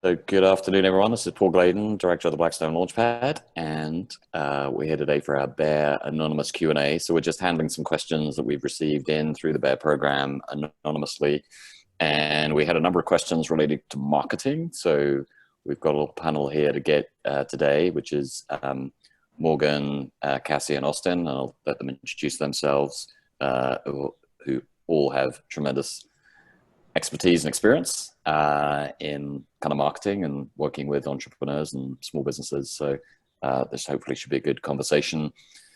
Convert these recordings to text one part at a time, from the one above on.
So good afternoon, everyone. This is Paul Gladen, Director of the Blackstone Launchpad, and we're here today for our Bear Anonymous Q&A. So we're just handling some questions that we've received in through the Bear program anonymously, and we had a number of questions related to marketing. So we've got a little panel here to get today, which is Morgan, Cassie, and Austin. And I'll let them introduce themselves, who all have tremendous expertise and experience in kind of marketing and working with entrepreneurs and small businesses. So this hopefully should be a good conversation.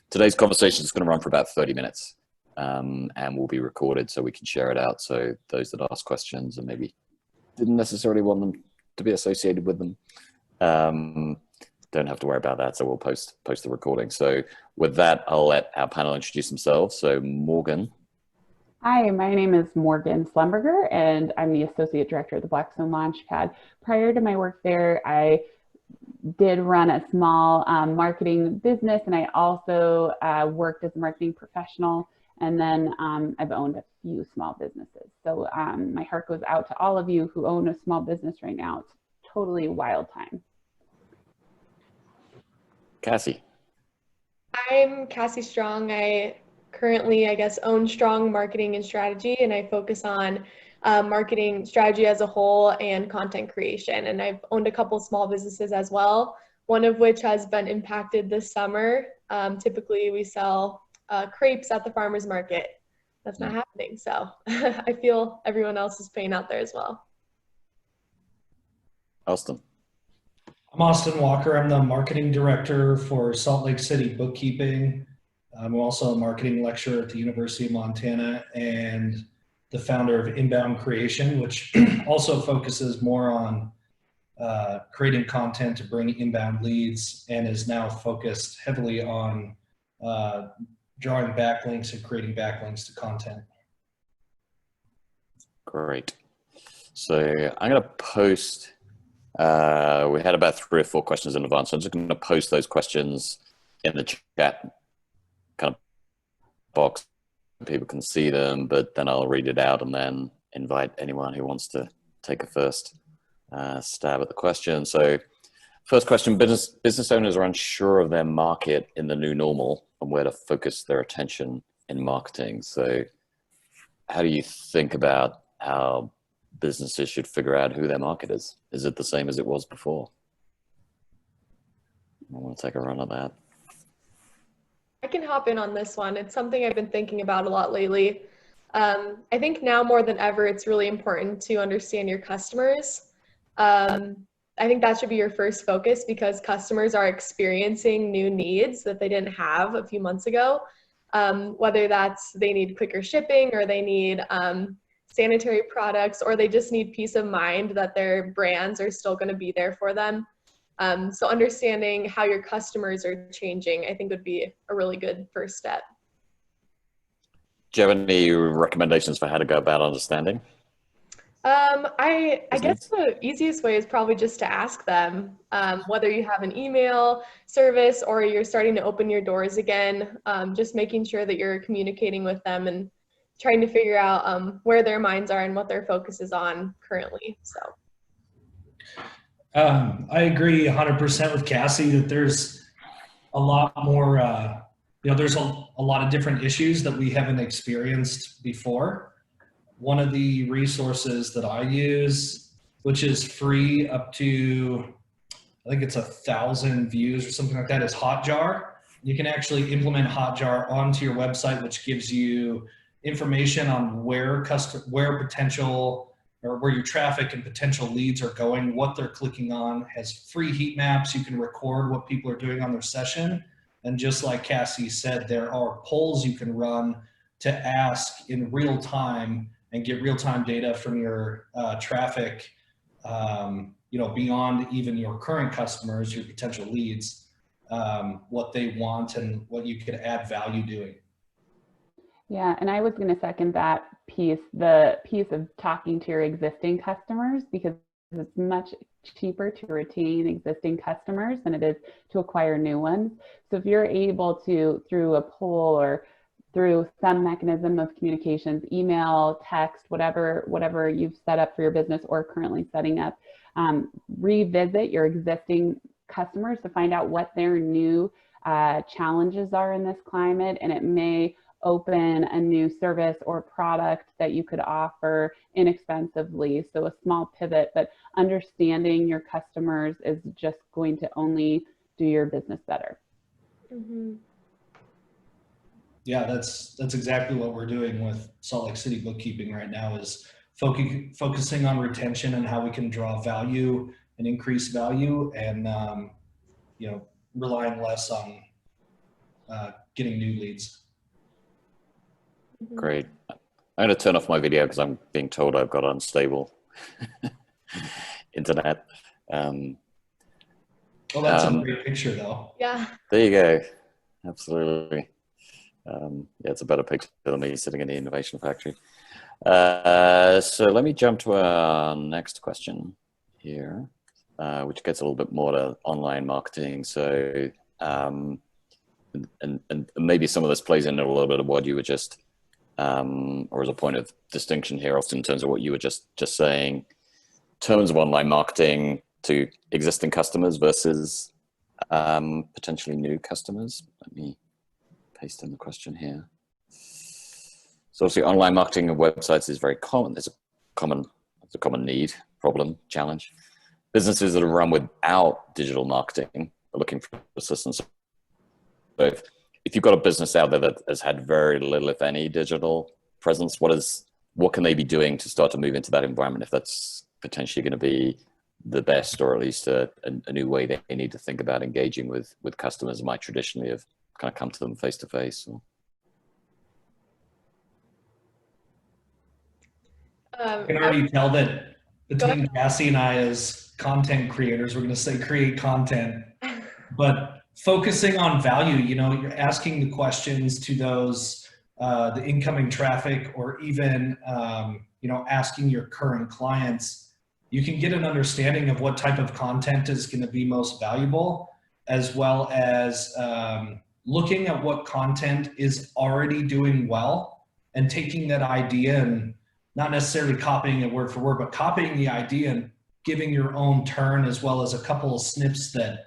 Today's conversation is going to run for about 30 minutes and will be recorded so we can share it out. So those that ask questions and maybe didn't necessarily want them to be associated with them don't have to worry about that. So we'll post the recording. So with that, I'll let our panel introduce themselves. So Morgan. Hi, my name is Morgan Slemberger, and I'm the Associate Director of the Blackstone Launchpad. Prior to my work there, I did run a small marketing business, and I also worked as a marketing professional, and then I've owned a few small businesses. So my heart goes out to all of you who own a small business right now. It's totally a wild time. Cassie. I'm Cassie Strong. I currently, own Strong Marketing and Strategy, and I focus on marketing strategy as a whole and content creation. And I've owned a couple small businesses as well, one of which has been impacted this summer. Typically, we sell crepes at the farmer's market. That's not happening. So I feel everyone else is paying out there as well. Austin. I'm Austin Walker. I'm the marketing director for Salt Lake City Bookkeeping. I'm also a marketing lecturer at the University of Montana and the founder of Inbound Creation, which also focuses more on creating content to bring inbound leads and is now focused heavily on drawing backlinks and creating backlinks to content. Great. So I'm going to post, we had about 3 or 4 questions in advance. So I'm just going to post those questions in the chat kind of box. People can see them, but then I'll read it out and then invite anyone who wants to take a first stab at the question. So first question, business owners are unsure of their market in the new normal and where to focus their attention in marketing. So how do you think about how businesses should figure out who their market is? Is it the same as it was before? I want to take a run at that. I can hop in on this one. It's something I've been thinking about a lot lately. I think now more than ever, it's really important to understand your customers. I think that should be your first focus because customers are experiencing new needs that they didn't have a few months ago. Whether that's they need quicker shipping or they need sanitary products or they just need peace of mind that their brands are still going to be there for them. So understanding how your customers are changing, I think would be a really good first step. Do you have any recommendations for how to go about understanding? I guess the easiest way is probably just to ask them, whether you have an email service or you're starting to open your doors again, just making sure that you're communicating with them and trying to figure out where their minds are and what their focus is on currently. So. I agree 100% with Cassie that there's a lot more, there's a lot of different issues that we haven't experienced before. One of the resources that I use, which is free up to, I think it's 1,000 views or something like that, is Hotjar. You can actually implement Hotjar onto your website, which gives you information on where potential or where your traffic and potential leads are going, what they're clicking on, has free heat maps. You can record what people are doing on their session. And just like Cassie said, there are polls you can run to ask in real time and get real-time data from your traffic, beyond even your current customers, your potential leads, what they want and what you could add value doing. Yeah, and I was going to second that piece, the piece of talking to your existing customers, because it's much cheaper to retain existing customers than it is to acquire new ones. So if you're able to, through a poll or through some mechanism of communications, email, text, whatever you've set up for your business or currently setting up, revisit your existing customers to find out what their new challenges are in this climate, and it may open a new service or product that you could offer inexpensively. So a small pivot, but understanding your customers is just going to only do your business better. Mm-hmm. Yeah, that's exactly what we're doing with Salt Lake City Bookkeeping right now, is focusing on retention and how we can draw value and increase value, and you know, relying less on getting new leads. Great. I'm going to turn off my video because I'm being told I've got unstable internet. Oh, that's a great picture, though. Yeah. There you go. Absolutely. Yeah, it's a better picture than me sitting in the innovation factory. So let me jump to our next question here, which gets a little bit more to online marketing. So, and maybe some of this plays into a little bit of what you were just, or as a point of distinction here, also in terms of what you were just saying, in terms of online marketing to existing customers versus potentially new customers. Let me paste in the question here. So obviously online marketing of websites is very common. It's a common need, problem, challenge. Businesses that are run without digital marketing are looking for assistance. So if you've got a business out there that has had very little, if any, digital presence, what can they be doing to start to move into that environment if that's potentially going to be the best, or at least a new way they need to think about engaging with customers that might traditionally have kind of come to them face to face? I can already tell that between Cassie and I as content creators, we're going to say create content, but focusing on value, you know, you're asking the questions to those, the incoming traffic, or even, you know, asking your current clients, you can get an understanding of what type of content is going to be most valuable, as well as looking at what content is already doing well and taking that idea and not necessarily copying it word for word, but copying the idea and giving your own turn, as well as a couple of snips that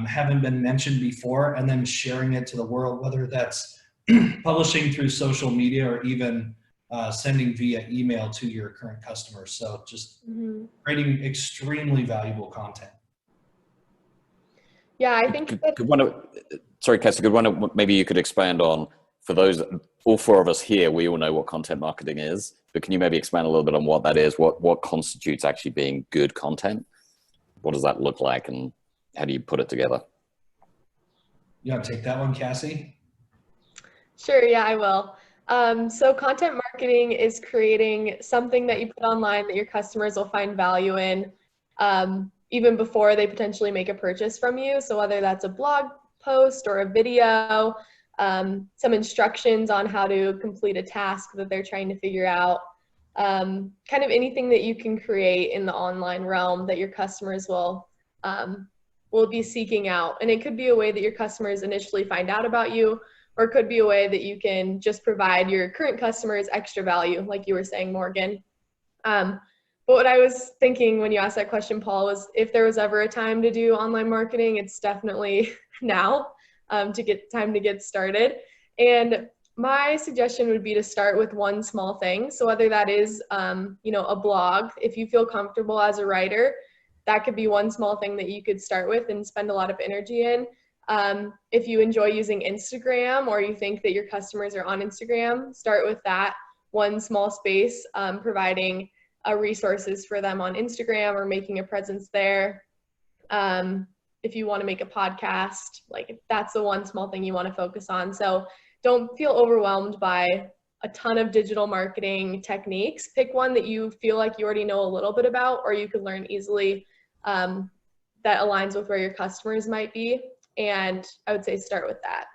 haven't been mentioned before, and then sharing it to the world, whether that's publishing through social media or even sending via email to your current customers. So just creating extremely valuable content. Yeah, I think sorry, Cassie, maybe you could expand on, for those, all four of us here, we all know what content marketing is, but can you maybe expand a little bit on what that is? What constitutes actually being good content? What does that look like, and how do you put it together? You want to take that one, Cassie? Sure, yeah, I will. So content marketing is creating something that you put online that your customers will find value in, even before they potentially make a purchase from you. So whether that's a blog post or a video, some instructions on how to complete a task that they're trying to figure out, kind of anything that you can create in the online realm that your customers will be seeking out. And it could be a way that your customers initially find out about you, or it could be a way that you can just provide your current customers extra value, like you were saying, Morgan. But what I was thinking when you asked that question, Paul, was if there was ever a time to do online marketing, it's definitely now, to get started. And my suggestion would be to start with one small thing. So whether that is, you know, a blog, if you feel comfortable as a writer, that could be one small thing that you could start with and spend a lot of energy in. If you enjoy using Instagram, or you think that your customers are on Instagram, start with that one small space, providing resources for them on Instagram or making a presence there. If you want to make a podcast, like that's the one small thing you want to focus on. So don't feel overwhelmed by a ton of digital marketing techniques. Pick one that you feel like you already know a little bit about, or you could learn easily, that aligns with where your customers might be. And I would say start with that.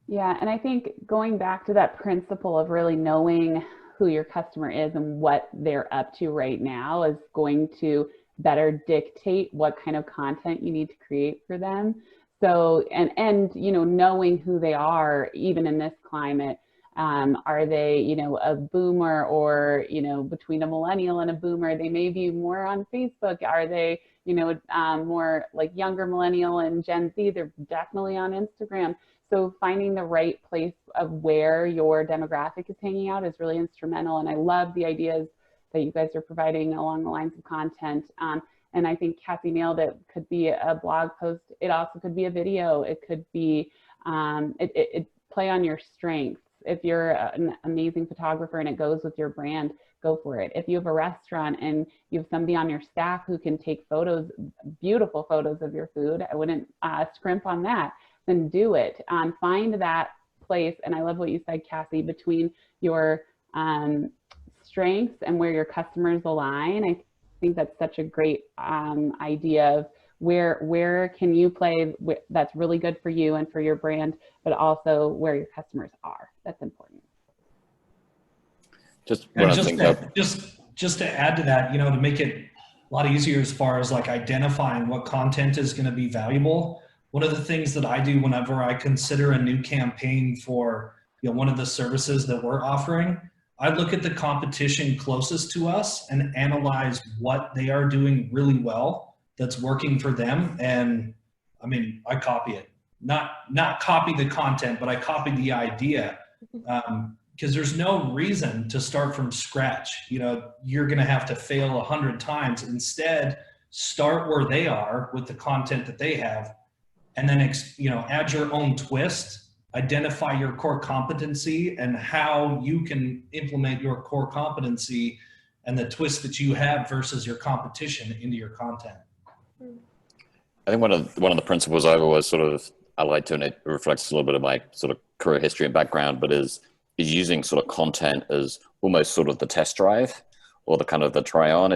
Yeah, and I think going back to that principle of really knowing who your customer is and what they're up to right now is going to better dictate what kind of content you need to create for them. So, and you know, knowing who they are, even in this climate, Are they, you know, a boomer, or, you know, between a millennial and a boomer? They may be more on Facebook. Are they, you know, more like younger millennial and Gen Z? They're definitely on Instagram. So finding the right place of where your demographic is hanging out is really instrumental. And I love the ideas that you guys are providing along the lines of content. And I think Cassie nailed it. Could be a blog post. It also could be a video. It could be, it play on your strengths. If you're an amazing photographer and it goes with your brand, go for it. If you have a restaurant and you have somebody on your staff who can take photos, beautiful photos of your food, I wouldn't scrimp on that, then do it. Find that place. And I love what you said, Cassie, between your strengths and where your customers align. I think that's such a great idea of where can you play that's really good for you and for your brand, but also where your customers are. That's important. Just to add to that, you know, to make it a lot easier as far as like identifying what content is going to be valuable. One of the things that I do whenever I consider a new campaign for, you know, one of the services that we're offering, I look at the competition closest to us and analyze what they are doing really well that's working for them. And I mean, I copy it, not copy the content, but I copy the idea. Because there's no reason to start from scratch. You know, you're going to have to fail 100 times. Instead, start where they are with the content that they have, and then, you know, add your own twist, identify your core competency and how you can implement your core competency and the twist that you have versus your competition into your content. I think one of the principles I've always I like to, and it reflects a little bit of my sort of career history and background, but is using sort of content as almost sort of the test drive or the kind of the try on.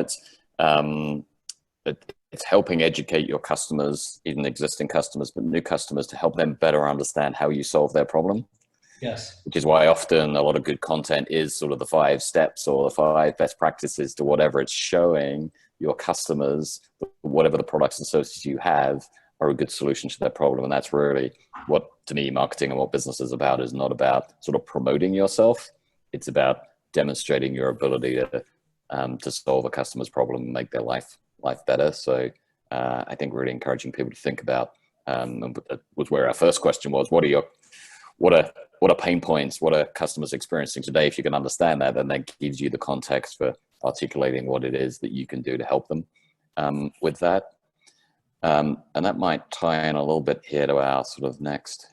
It's helping educate your customers, even existing customers, but new customers, to help them better understand how you solve their problem. Yes. Which is why often a lot of good content is sort of the 5 steps or the 5 best practices to whatever it's showing your customers, whatever the products and services you have are a good solution to their problem. And that's really what, to me, marketing and what business is about, is not about sort of promoting yourself. It's about demonstrating your ability to solve a customer's problem and make their life better. So I think really encouraging people to think about, was where our first question was, what are pain points? What are customers experiencing today? If you can understand that, then that gives you the context for articulating what it is that you can do to help them with that. And that might tie in a little bit here to our sort of next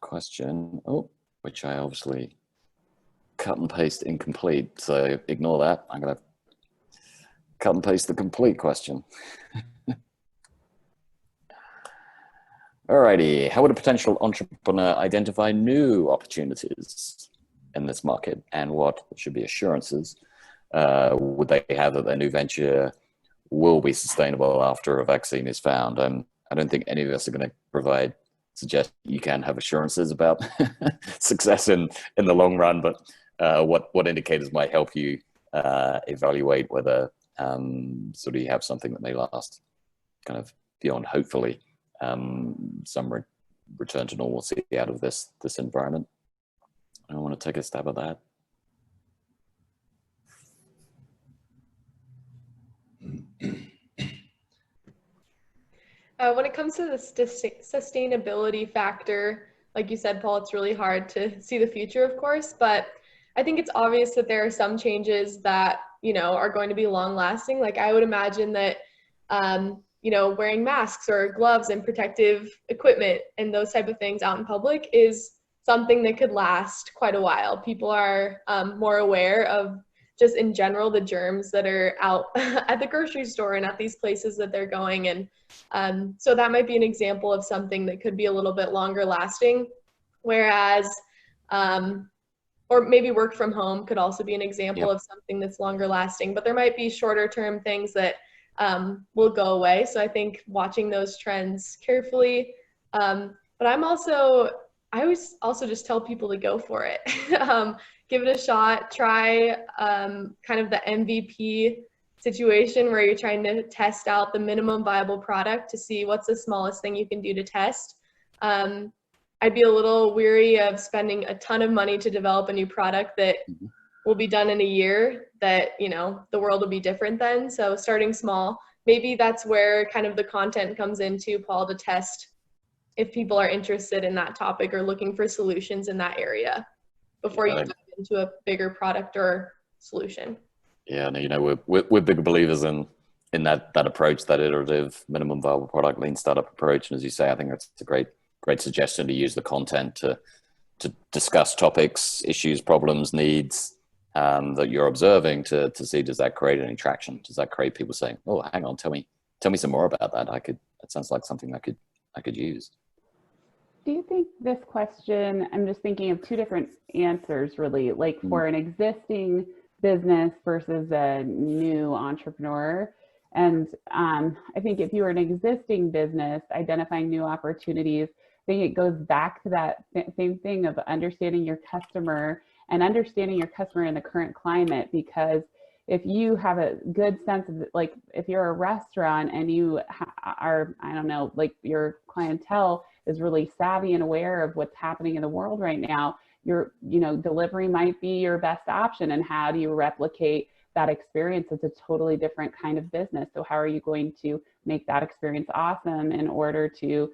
question, which I obviously cut and paste incomplete. So ignore that. I'm going to cut and paste the complete question. Alrighty, how would a potential entrepreneur identify new opportunities in this market, and what should be assurances would they have that their new venture will be sustainable after a vaccine is found? I don't think any of us are going to suggest you can have assurances about success in the long run, but what indicators might help you evaluate whether sort of you have something that may last kind of beyond, hopefully, some return to normalcy out of this environment. I want to take a stab at that. When it comes to the sustainability factor, like you said, Paul, it's really hard to see the future, of course, but I think it's obvious that there are some changes that, you know, are going to be long lasting. Like I would imagine that, you know, wearing masks or gloves and protective equipment and those type of things out in public is something that could last quite a while. People are more aware of just in general the germs that are out at the grocery store and at these places that they're going. And so that might be an example of something that could be a little bit longer lasting. Whereas, or maybe work from home could also be an example of something that's longer lasting, but there might be shorter term things that will go away. So I think watching those trends carefully, but I always also just tell people to go for it. Give it a shot, try kind of the MVP situation where you're trying to test out the minimum viable product to see what's the smallest thing you can do to test. I'd be a little weary of spending a ton of money to develop a new product that will be done in a year, that, you know, the world will be different then. So starting small, maybe that's where kind of the content comes into, Paul, to test if people are interested in that topic or looking for solutions in that area before you dive into a bigger product or solution. Yeah, and you know, we're big believers in that approach, that iterative minimum viable product lean startup approach. And as you say, I think that's a great suggestion, to use the content to discuss topics, issues, problems, needs that you're observing to see, does that create any traction? Does that create people saying, oh, hang on, tell me some more about that. That sounds like something I could use. Do you think this question, I'm just thinking of two different answers really, like for an existing business versus a new entrepreneur. And I think if you're an existing business, identifying new opportunities, I think it goes back to that same thing of understanding your customer and understanding your customer in the current climate. Because if you have a good sense of, like, if you're a restaurant and you are, I don't know, like your clientele is really savvy and aware of what's happening in the world right now, delivery might be your best option. And how do you replicate that experience? It's a totally different kind of business. So how are you going to make that experience awesome in order to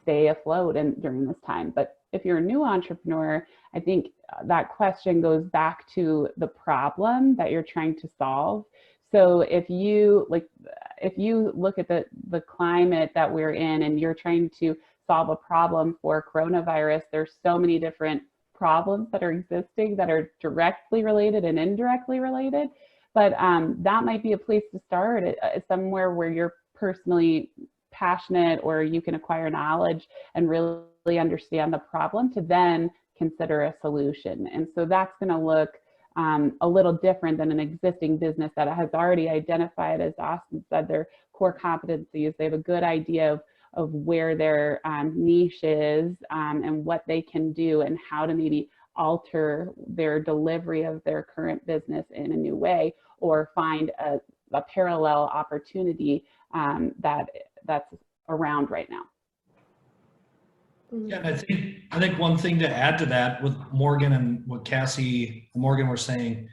stay afloat during this time? But if you're a new entrepreneur, I think that question goes back to the problem that you're trying to solve. So if you look at the climate that we're in and you're trying to solve a problem for coronavirus, there's so many different problems that are existing that are directly related and indirectly related. But that might be a place to start, somewhere where you're personally passionate, or you can acquire knowledge and really understand the problem to then consider a solution. And so that's going to look a little different than an existing business that has already identified, as Austin said, their core competencies. They have a good idea of where their niche is and what they can do and how to maybe alter their delivery of their current business in a new way, or find a parallel opportunity that's around right now. Yeah, and I think one thing to add to that with Morgan and what Cassie and Morgan were saying,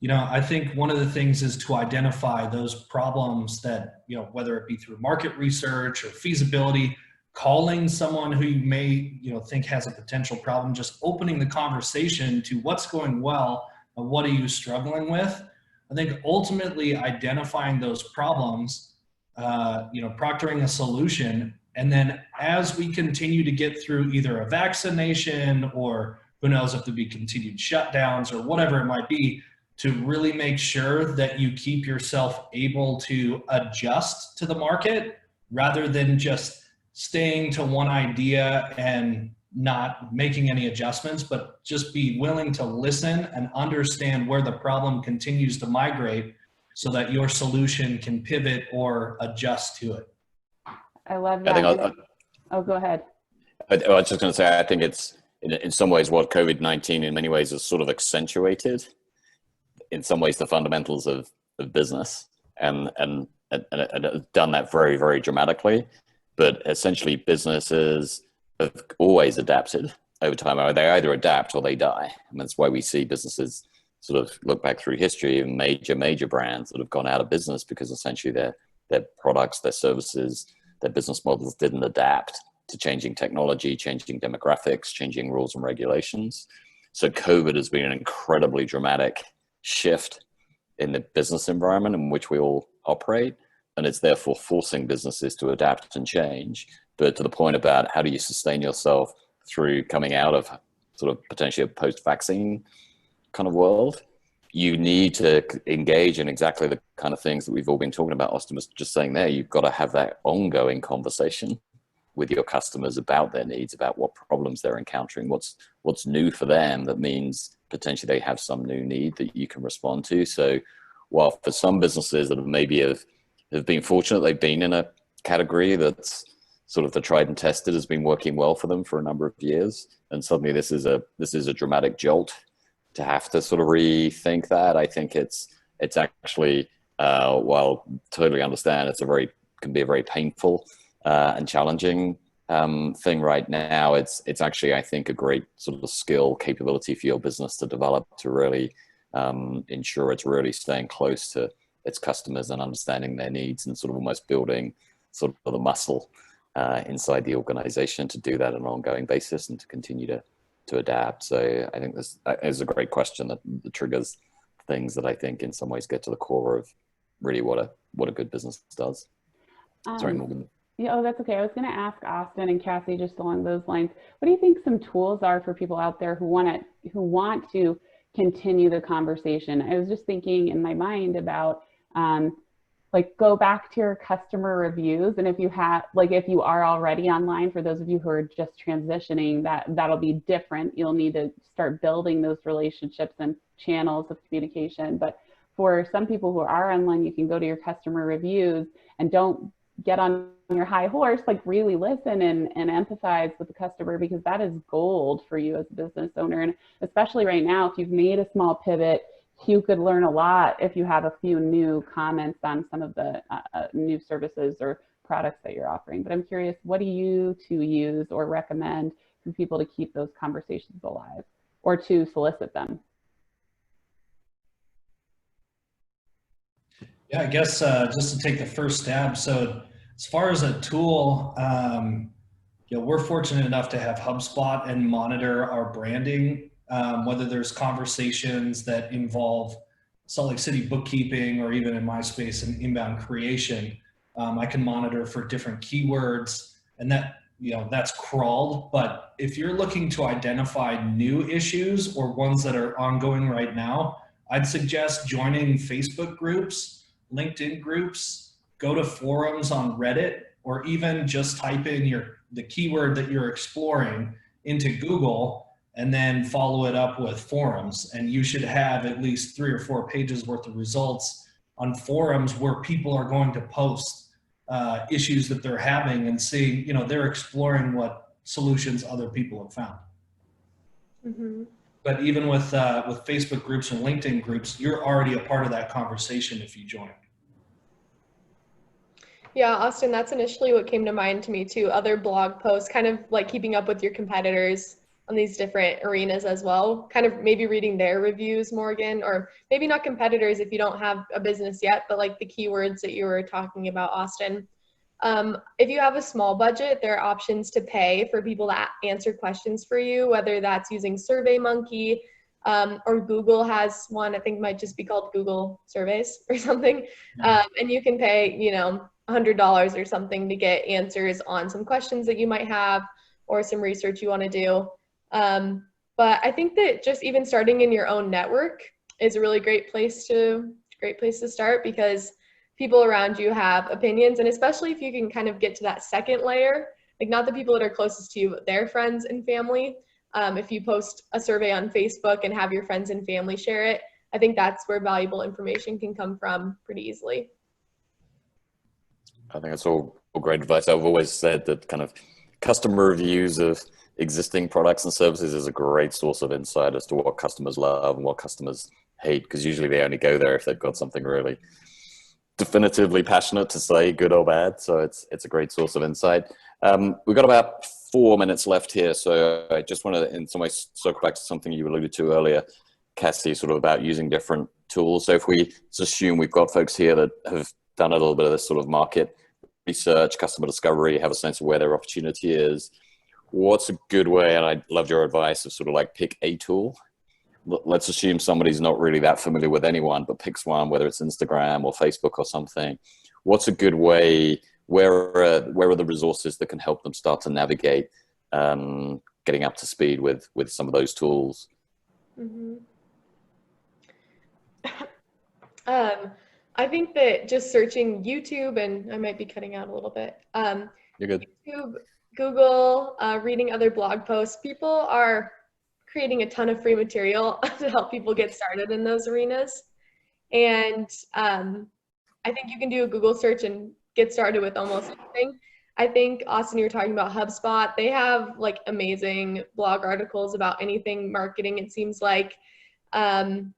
you know, I think one of the things is to identify those problems that, you know, whether it be through market research or feasibility, calling someone who you may, you know, think has a potential problem, just opening the conversation to what's going well and what are you struggling with. I think ultimately identifying those problems, proctoring a solution. And then as we continue to get through either a vaccination, or who knows if there'll be continued shutdowns or whatever it might be, to really make sure that you keep yourself able to adjust to the market rather than just staying to one idea and not making any adjustments, but just be willing to listen and understand where the problem continues to migrate so that your solution can pivot or adjust to it. I love that. Go ahead. I was just going to say, I think it's in some ways what COVID-19 in many ways has sort of accentuated, in some ways, the fundamentals of business and done that very, very dramatically. But essentially businesses have always adapted over time. They either adapt or they die. And that's why we see businesses sort of look back through history, and major brands that have gone out of business because essentially their products, their services, their business models didn't adapt to changing technology, changing demographics, changing rules and regulations. So COVID has been an incredibly dramatic shift in the business environment in which we all operate. And it's therefore forcing businesses to adapt and change. But to the point about how do you sustain yourself through coming out of sort of potentially a post-vaccine kind of world, you need to engage in exactly the kind of things that we've all been talking about. Austin was just saying there, you've got to have that ongoing conversation with your customers about their needs, about what problems they're encountering, what's new for them. That means potentially they have some new need that you can respond to. So while for some businesses that maybe have been fortunate, they've been in a category that's sort of the tried and tested, has been working well for them for a number of years, and suddenly this is a dramatic jolt to have to sort of rethink that. I think it's actually, while totally understand, can be a very painful and challenging thing right now. It's actually, I think, a great sort of skill capability for your business to develop to really ensure it's really staying close to its customers and understanding their needs, and sort of almost building sort of the muscle inside the organization to do that on an ongoing basis and to continue to adapt. So I think this is a great question that triggers things that I think in some ways get to the core of really what a good business does. Sorry, Morgan. Yeah, oh, that's okay. I was going to ask Austin and Cassie just along those lines. What do you think some tools are for people out there who want to continue the conversation? I was just thinking in my mind about like go back to your customer reviews, and if you are already online, for those of you who are just transitioning, that'll be different. You'll need to start building those relationships and channels of communication. But for some people who are online, you can go to your customer reviews and don't get on your high horse, like really listen and empathize with the customer, because that is gold for you as a business owner. And especially right now, if you've made a small pivot, you could learn a lot if you have a few new comments on some of the new services or products that you're offering. But I'm curious, what do you two use or recommend for people to keep those conversations alive or to solicit them? Yeah, I guess just to take the first stab. So as far as a tool, we're fortunate enough to have HubSpot and monitor our branding, whether there's conversations that involve Salt Lake City bookkeeping, or even in my space, an inbound creation. I can monitor for different keywords, and that's crawled. But if you're looking to identify new issues or ones that are ongoing right now, I'd suggest joining Facebook groups, LinkedIn groups, go to forums on Reddit, or even just type in the keyword that you're exploring into Google and then follow it up with forums. And you should have at least 3 or 4 pages worth of results on forums where people are going to post issues that they're having and see, they're exploring what solutions other people have found. Mm-hmm. But even with Facebook groups and LinkedIn groups, you're already a part of that conversation if you join. Yeah, Austin, that's initially what came to mind to me too. Other blog posts, kind of like keeping up with your competitors on these different arenas as well. Kind of maybe reading their reviews, Morgan, or maybe not competitors if you don't have a business yet, but like the keywords that you were talking about, Austin. If you have a small budget, there are options to pay for people to answer questions for you, whether that's using SurveyMonkey, or Google has one, I think it might just be called Google Surveys or something. And you can pay, $100 or something to get answers on some questions that you might have or some research you want to do. But I think that just even starting in your own network is a really great place to start, because people around you have opinions, and especially if you can kind of get to that second layer, like not the people that are closest to you, but their friends and family. If you post a survey on Facebook and have your friends and family share it, I think that's where valuable information can come from pretty easily. I think that's all great advice. I've always said that kind of customer reviews of existing products and services is a great source of insight as to what customers love and what customers hate, because usually they only go there if they've got something really definitively passionate to say, good or bad. So it's a great source of insight. We've got about 4 minutes left here, so I just want to in some ways circle back to something you alluded to earlier, Cassie, sort of about using different tools. So if we assume we've got folks here that have done a little bit of this sort of market research, customer discovery, have a sense of where their opportunity is, what's a good way, and I loved your advice of sort of like pick a tool. Let's assume somebody's not really that familiar with anyone, but picks one, whether it's Instagram or Facebook or something. What's a good way? Where are the resources that can help them start to navigate getting up to speed with some of those tools? Mm-hmm. I think that just searching YouTube, and I might be cutting out a little bit. You're good. YouTube, Google, reading other blog posts. People are creating a ton of free material to help people get started in those arenas. And I think you can do a Google search and get started with almost anything. I think, Austin, you were talking about HubSpot. They have like amazing blog articles about anything marketing, it seems like. And,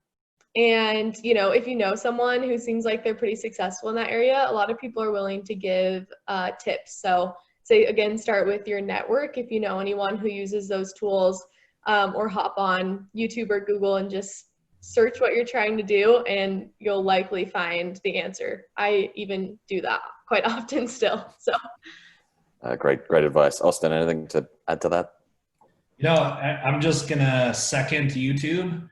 if you know someone who seems like they're pretty successful in that area, a lot of people are willing to give tips. So say again, start with your network if you know anyone who uses those tools, or hop on YouTube or Google and just search what you're trying to do, and you'll likely find the answer. I even do that quite often still. So great advice. Austin, anything to add to that? You know, I'm just gonna second YouTube.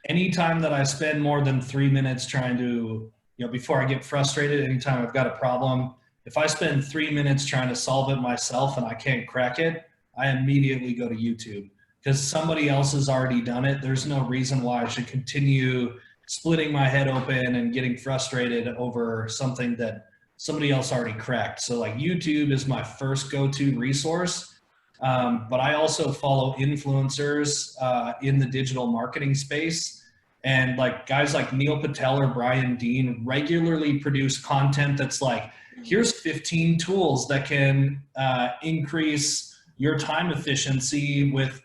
Anytime that I spend more than 3 minutes trying to, you know, before I get frustrated, anytime I've got a problem, if I spend 3 minutes trying to solve it myself and I can't crack it, I immediately go to YouTube, because somebody else has already done it. There's no reason why I should continue splitting my head open and getting frustrated over something that somebody else already cracked. So like YouTube is my first go-to resource. But I also follow influencers in the digital marketing space. And like guys like Neil Patel or Brian Dean regularly produce content that's like, here's 15 tools that can increase your time efficiency with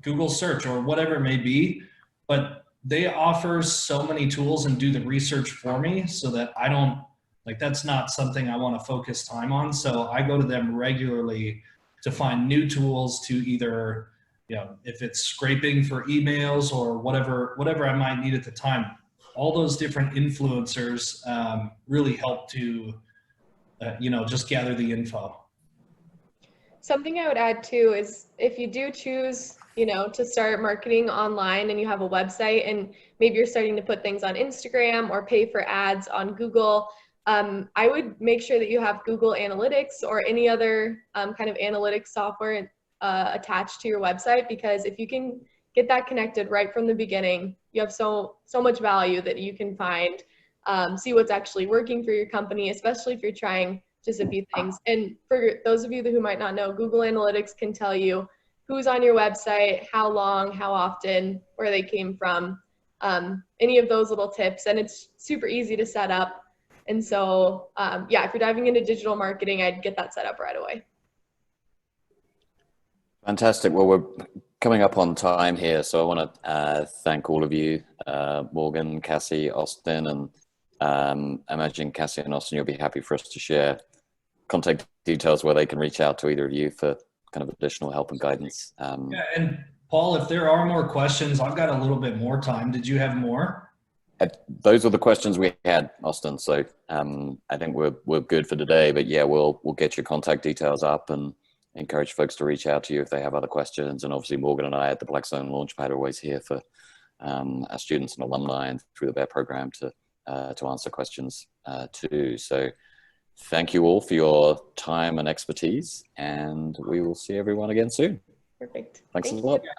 Google search or whatever it may be. But they offer so many tools and do the research for me so that I don't, like, that's not something I want to focus time on. So I go to them regularly to find new tools to either, you know, if it's scraping for emails or whatever I might need at the time. All those different influencers really help to, you know, just gather the info. something I would add too is if you do choose, you know, to start marketing online and you have a website and maybe you're starting to put things on Instagram or pay for ads on Google, I would make sure that you have Google Analytics or any other kind of analytics software attached to your website, because if you can get that connected right from the beginning, you have so much value that you can find, see what's actually working for your company, especially if you're trying just a few things. And for those of you who might not know, Google Analytics can tell you who's on your website, how long, how often, where they came from, any of those little tips. And it's super easy to set up. And so, yeah, if you're diving into digital marketing, I'd get that set up right away. Fantastic. Well, we're coming up on time here, so I want to thank all of you, Morgan, Cassie, Austin, and I imagine Cassie and Austin, you'll be happy for us to share contact details where they can reach out to either of you for kind of additional help and guidance. Yeah, and Paul, if there are more questions, I've got a little bit more time. Did you have more? Those are the questions we had, Austin. So I think we're good for today. But yeah, we'll get your contact details up and encourage folks to reach out to you if they have other questions. And obviously, Morgan and I at the Blackstone Launchpad are always here for our students and alumni and through the BEAR program to answer questions too. So thank you all for your time and expertise, and we will see everyone again soon. Perfect. Thanks a Thank lot. you.